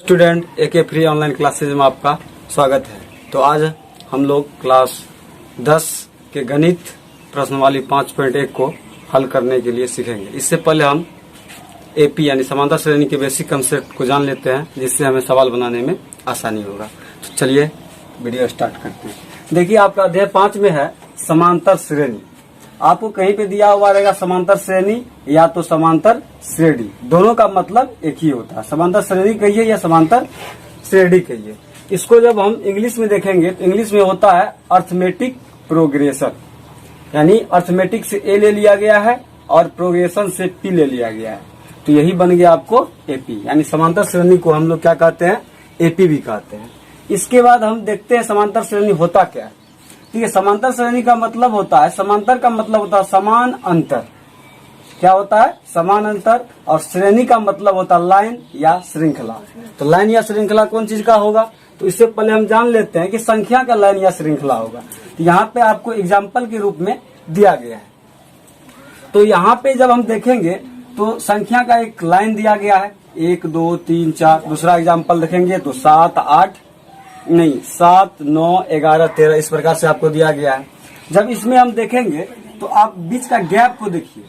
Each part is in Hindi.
स्टूडेंट एके फ्री ऑनलाइन क्लासेज में आपका स्वागत है। तो आज हम लोग क्लास 10 के गणित प्रश्नवाली 5.1 को हल करने के लिए सीखेंगे। इससे पहले हम एपी यानी समांतर श्रेणी के बेसिक कंसेप्ट को जान लेते हैं, जिससे हमें सवाल बनाने में आसानी होगा। तो चलिए वीडियो स्टार्ट करते हैं। देखिए, आपका अध्याय 5 में है समांतर श्रेणी। आपको कहीं पे दिया हुआ रहेगा समांतर श्रेणी या तो समांतर श्रेणी, दोनों का मतलब एक ही होता है। समांतर श्रेणी कहिए या समांतर श्रेणी कहिए। इसको जब हम इंग्लिश में देखेंगे तो इंग्लिश में होता है अर्थमेटिक प्रोग्रेशन, यानी अर्थमेटिक से ए ले लिया गया है और प्रोग्रेशन से पी ले लिया गया है। तो यही बन गया आपको एपी, यानी समांतर श्रेणी को हम लोग क्या कहते हैं, एपी भी कहते हैं। इसके बाद हम देखते हैं समांतर श्रेणी होता क्या है। ठीक है, समांतर श्रेणी का मतलब होता है, समांतर का मतलब होता है समान अंतर। क्या होता है? समान अंतर। और श्रेणी का मतलब होता है लाइन या श्रृंखला। तो लाइन या श्रृंखला कौन चीज का होगा? तो इससे पहले हम जान लेते हैं कि संख्या का लाइन या श्रृंखला होगा। तो यहाँ पे आपको एग्जाम्पल के रूप में दिया गया है। तो यहाँ पे जब हम देखेंगे तो संख्या का एक लाइन दिया गया है, 1 2 3 4। दूसरा एग्जाम्पल देखेंगे तो 7 9 11 13 इस प्रकार से आपको दिया गया है। जब इसमें हम देखेंगे तो आप बीच का गैप को देखिए।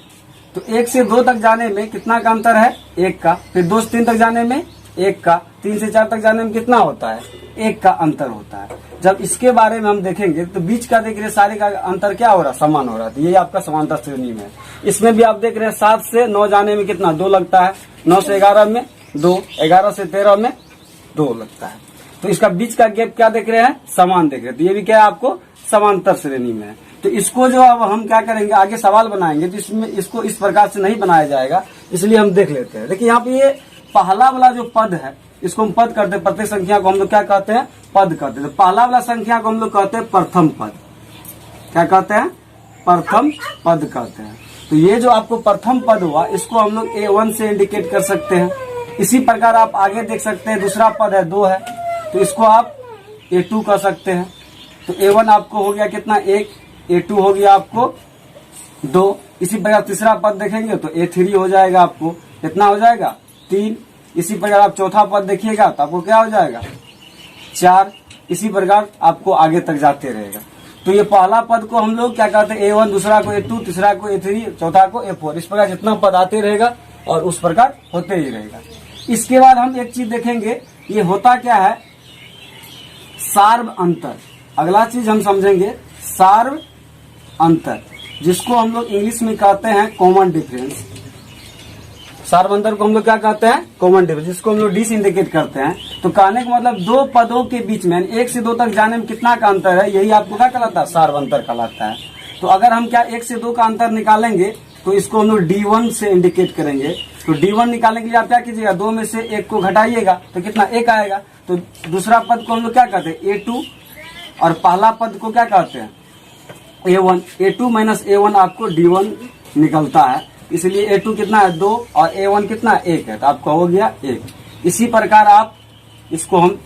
तो 1 से 2 तक जाने में कितना का अंतर है? 1 का। फिर 2 से 3 तक जाने में 1 का। 3 से 4 तक जाने में कितना होता है? 1 का अंतर होता है। जब इसके बारे में हम देखेंगे तो बीच का देख रहे सारे का अंतर क्या हो रहा है? समान हो रहा है। तो ये आपका समांतर श्रेणी में है। इसमें भी आप देख रहे हैं 7 से 9 जाने में कितना? 2 लगता है। 9 से 11 में 2, 11 से 13 में 2 लगता है। तो इसका बीच का गैप क्या देख रहे हैं? समान देख रहे हैं। तो ये भी क्या है? आपको समांतर श्रेणी में है। तो इसको जो अब हम क्या करेंगे, आगे सवाल बनाएंगे तो इसमें इसको इस प्रकार से नहीं बनाया जाएगा, इसलिए हम देख लेते हैं। देखिए, यहाँ पे ये पहला वाला जो पद है इसको हम पद करते हैं। प्रत्येक संख्या को हम लोग क्या कहते हैं? पद कहते हैं। तो पहला वाला संख्या को हम लोग कहते हैं प्रथम पद। क्या कहते हैं? प्रथम पद कहते हैं। तो ये जो आपको प्रथम पद हुआ इसको हम लोग A1 से इंडिकेट कर सकते हैं। इसी प्रकार आप आगे देख सकते हैं, दूसरा पद है 2 है, तो इसको आप A2 कह सकते हैं। तो A1 आपको हो गया कितना? 1, A2 हो गया आपको 2। इसी प्रकार तीसरा पद देखेंगे तो A3 हो जाएगा आपको। कितना हो जाएगा? 3। इसी प्रकार आप चौथा पद देखिएगा तो आपको क्या हो जाएगा? 4। इसी प्रकार आपको आगे तक जाते रहेगा। तो ये पहला पद को हम लोग क्या कहते हैं? A1, दूसरा को A2, तीसरा को A3, चौथा को A4। इस प्रकार जितना पद आते रहेगा और उस प्रकार होते ही रहेगा। इसके बाद हम एक चीज देखेंगे, ये होता क्या है? सार्व अंतर। अगला चीज हम समझेंगे सार्व अंतर, जिसको हम लोग इंग्लिश में कहते हैं कॉमन डिफरेंस। सार्व अंतर को हम लोग क्या कहते हैं? कॉमन डिफरेंस, जिसको हम लोग डी से इंडिकेट करते हैं। तो कहने का मतलब दो पदों के बीच में 1 से 2 तक जाने में कितना का अंतर है, यही आपको क्या कहलाता है? सार्व अंतर कहलाता है। तो अगर हम क्या 1 से 2 का अंतर निकालेंगे तो इसको हम लोग D1 से इंडिकेट करेंगे। तो D1 निकालने के लिए आप क्या कीजिएगा? 2 में से 1 को घटाइएगा तो कितना? 1 आएगा। तो दूसरा पद को हम लोग क्या कहते हैं? A2। और पहला पद को क्या कहते हैं? A1। A2 माइनस A1 आपको D1 निकलता है। इसलिए A2 कितना है? 2 और A1 कितना? 1 है। तो आपका हो गया 1। इसी प्रकार आप इसको हम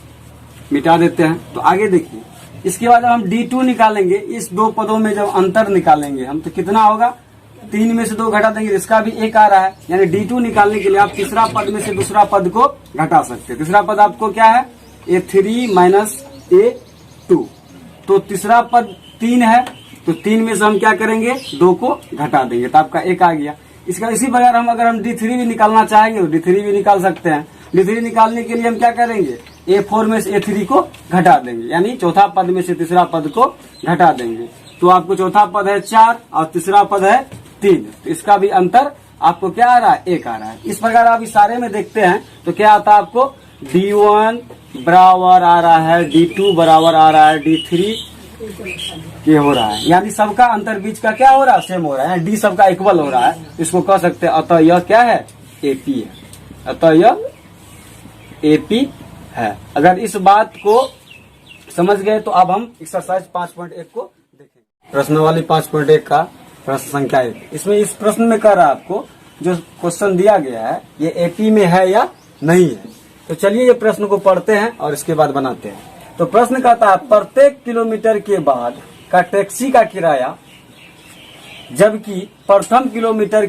मिटा देते हैं। तो आगे देखिए, इसके बाद हम D2 निकालेंगे। इस 2 पदों में जब अंतर निकालेंगे हम तो कितना होगा? 3 में से 2 घटा देंगे, इसका भी 1 आ रहा है। यानी D2 निकालने के लिए आप तीसरा पद में से दूसरा पद को घटा सकते हैं। तीसरा पद आपको क्या है? A3 minus A2। तो तीसरा पद 3 है, तो 3 में से हम क्या करेंगे? 2 को घटा देंगे तो आपका 1 आ गया। इसका इसी प्रकार हम अगर हम D3 भी निकालना चाहेंगे तो D3 भी निकाल सकते हैं। D3 निकालने के लिए हम क्या करेंगे? A4 में से A3 को घटा देंगे, यानी चौथा पद में से तीसरा पद को घटा देंगे। तो आपको चौथा पद है 4 और तीसरा पद है 3। तो इसका भी अंतर आपको क्या आ रहा है? 1 आ रहा है। इस प्रकार आप इशारे में देखते हैं तो क्या आता है आपको? D1 बराबर आ रहा है D2 बराबर आ रहा है D3 ये हो रहा है, यानी सबका अंतर बीच का क्या हो रहा है? सेम हो रहा है। D सबका इक्वल हो रहा है। इसको कह सकते हैं अतः यह क्या है? AP है। अतः यह AP है। अगर इस बात को समझ गए तो अब हम एक्सरसाइज 5.1 को देखें। प्रश्नवाली 5.1 का प्रश्न संख्या 1। इसमें इस प्रश्न में कह रहा है आपको जो क्वेश्चन दिया गया है ये AP में है या नहीं है। तो चलिए ये प्रश्न को पढ़ते हैं और इसके बाद बनाते हैं। तो प्रश्न कहता है प्रत्येक किलोमीटर के बाद का टैक्सी का किराया, जबकि प्रथम किलोमीटर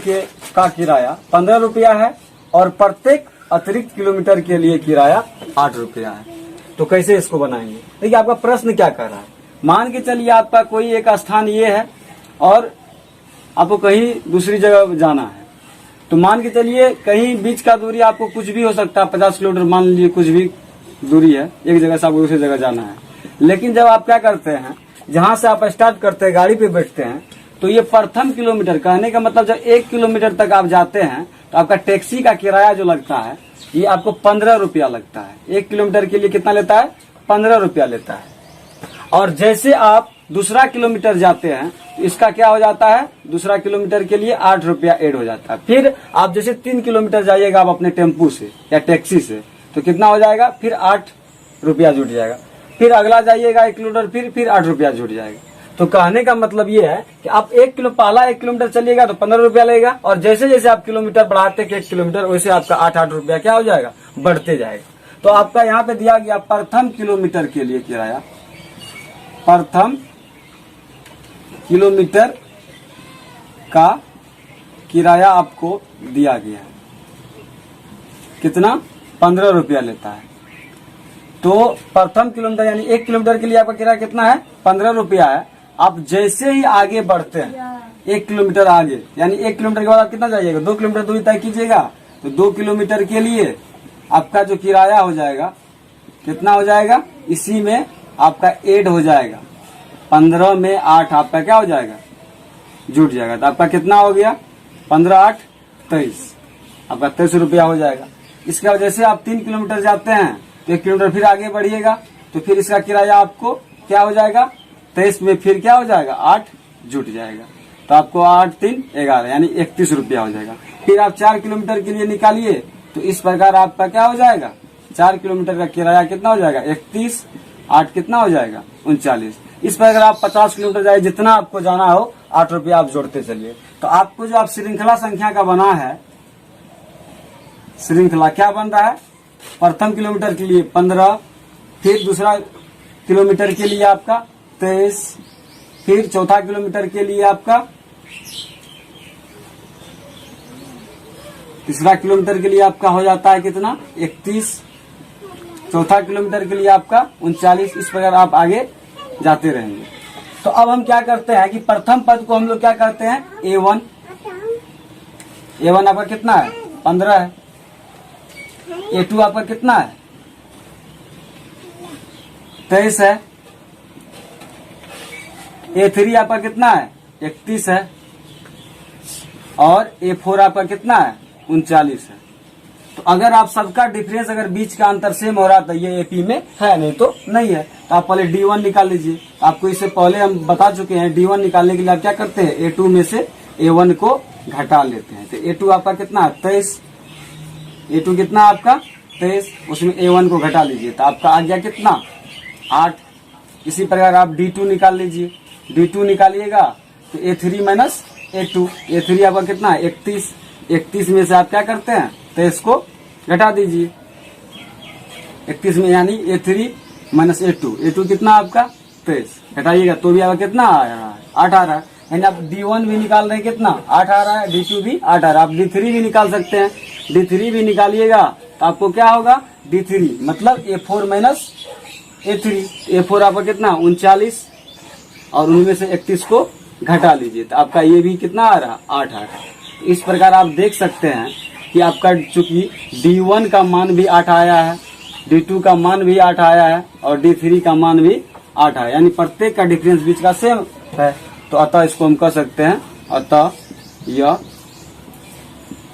का किराया 15 रुपया है और प्रत्येक अतिरिक्त किलोमीटर के लिए किराया 8 रुपया है। तो कैसे इसको बनाएंगे? देखिए आपका प्रश्न क्या कर रहा है। मान के चलिए आपका कोई एक स्थान ये है और आपको कहीं दूसरी जगह जाना है। तो मान के चलिए कहीं बीच का दूरी आपको कुछ भी हो सकता है, 50 किलोमीटर मान लीजिए कुछ भी दूरी है, एक जगह से आपको दूसरी जगह जाना है। लेकिन जब आप क्या करते हैं, जहां से आप स्टार्ट करते हैं, गाड़ी पे बैठते हैं, तो ये प्रथम किलोमीटर, कहने का मतलब जब 1 किलोमीटर तक आप जाते हैं तो आपका टैक्सी का किराया जो लगता है ये आपको 15 रुपया लगता है। 1 किलोमीटर के लिए कितना लेता है? 15 रुपया लेता है। और जैसे आप दूसरा किलोमीटर जाते हैं तो इसका क्या हो जाता है? दूसरा किलोमीटर के लिए 8 रुपया ऐड हो जाता है। फिर आप जैसे 3 किलोमीटर जाइएगा आप अपने टेम्पू से या टैक्सी से, तो कितना हो जाएगा? फिर 8 रुपया जुट जाएगा। फिर अगला जाइएगा 1 किलोमीटर, फिर 8 रुपया जुट जाएगा। तो कहने का मतलब ये है कि आप पहला 1 किलोमीटर चलिएगा तो 15 रुपया लगेगा, और जैसे जैसे आप किलोमीटर बढ़ाते हैं 1 किलोमीटर, वैसे आपका 8 रुपया क्या हो जाएगा? बढ़ते जाएगा। तो आपका यहाँ पे दिया गया प्रथम किलोमीटर के लिए किराया, प्रथम किलोमीटर का किराया आपको दिया गया है। कितना? 15 रुपया लेता है। तो प्रथम किलोमीटर यानी 1 किलोमीटर के लिए आपका किराया कितना है? 15 रुपया है। आप जैसे ही आगे बढ़ते हैं 1 किलोमीटर आगे, यानी 1 किलोमीटर के बाद आप कितना जाइएगा? 2 किलोमीटर दूरी तय कीजिएगा। तो 2 किलोमीटर के लिए आपका जो किराया हो जाएगा कितना हो जाएगा? इसी में आपका ऐड हो जाएगा। 15 में 8 आपका क्या हो जाएगा? जुट जाएगा। तो आपका कितना हो गया? 15 8 23, आपका 23 रुपया हो जाएगा। इसके वजह से आप 3 किलोमीटर जाते हैं तो 1 किलोमीटर फिर आगे बढ़िएगा, तो फिर इसका किराया आपको क्या हो जाएगा? 23 में फिर क्या हो जाएगा? 8 जुट जाएगा। तो आपको 8 3 11 यानी 31 रुपया हो जाएगा। फिर आप 4 किलोमीटर के लिए निकालिए, तो इस प्रकार आपका क्या हो जाएगा? 4 किलोमीटर का किराया कितना हो जाएगा? 31, 8 कितना हो जाएगा? 39। इस प्रकार आप 50 किलोमीटर जाए, जितना आपको जाना हो 8 रुपया आप जोड़ते चलिए। तो आपको जो आप श्रृंखला संख्या का बना है, श्रृंखला क्या बन रहा है? प्रथम किलोमीटर के लिए 15, फिर दूसरा किलोमीटर के लिए आपका 23, फिर चौथा किलोमीटर के लिए आपका, तीसरा किलोमीटर के लिए आपका हो जाता है कितना? 31, चौथा किलोमीटर के लिए आपका 39। इस प्रकार आप आगे जाते रहेंगे। तो अब हम क्या करते हैं कि प्रथम पद को हम लोग क्या करते हैं? A1 आपका कितना है? 15 है। A2 आपका कितना है? 23 है। A3 आपका कितना है? 31 है। और A4 आपका कितना है? 39 है। तो अगर आप सबका डिफरेंस, अगर बीच का अंतर सेम हो रहा तो ये AP में है, नहीं तो नहीं है। तो आप पहले D1 निकाल लीजिए। आपको इससे पहले हम बता चुके हैं, D1 निकालने के लिए आप क्या करते हैं? A2 में से A1 को घटा लेते हैं। तो A2 आपका कितना है? 23। A2 कितना आपका? 23। उसमें A1 को घटा लीजिए तो आपका आ गया कितना? 8। इसी प्रकार आप D2 निकाल लीजिए। D2 निकालिएगा तो A3 माइनस A2। A3 आपका कितना है? 31। 31 में से आप क्या करते हैं? 23 को घटा दीजिए। 31 में यानी A3 माइनस A2। A2 कितना आपका? 23। घटाइएगा तो भी आपका कितना आ रहा है? 8 आ रहा है। यानी आप D1 भी निकाल रहे हैं, कितना? 8 आ रहा है। D2 भी 8 आ रहा है। आप D3 भी निकाल सकते हैं। D3 भी निकालिएगा तो आपको क्या होगा? D3 मतलब A4 माइनस A3। A4 आपका कितना? 39, और उनमें से 31 को घटा लीजिए तो आपका ये भी कितना आ रहा? 8 आ रहा है। इस प्रकार आप देख सकते हैं कि आपका चूंकि D1 का मान भी 8 आया है, D2 का मान भी 8 आया है, और D3 का मान भी 8 आया, यानी प्रत्येक का डिफरेंस बीच का सेम है। तो अतः इसको हम कह सकते हैं, अतः यह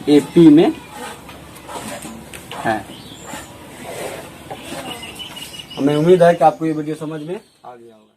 AP में है। हमें उम्मीद है कि आपको ये वीडियो समझ में आ गया होगा।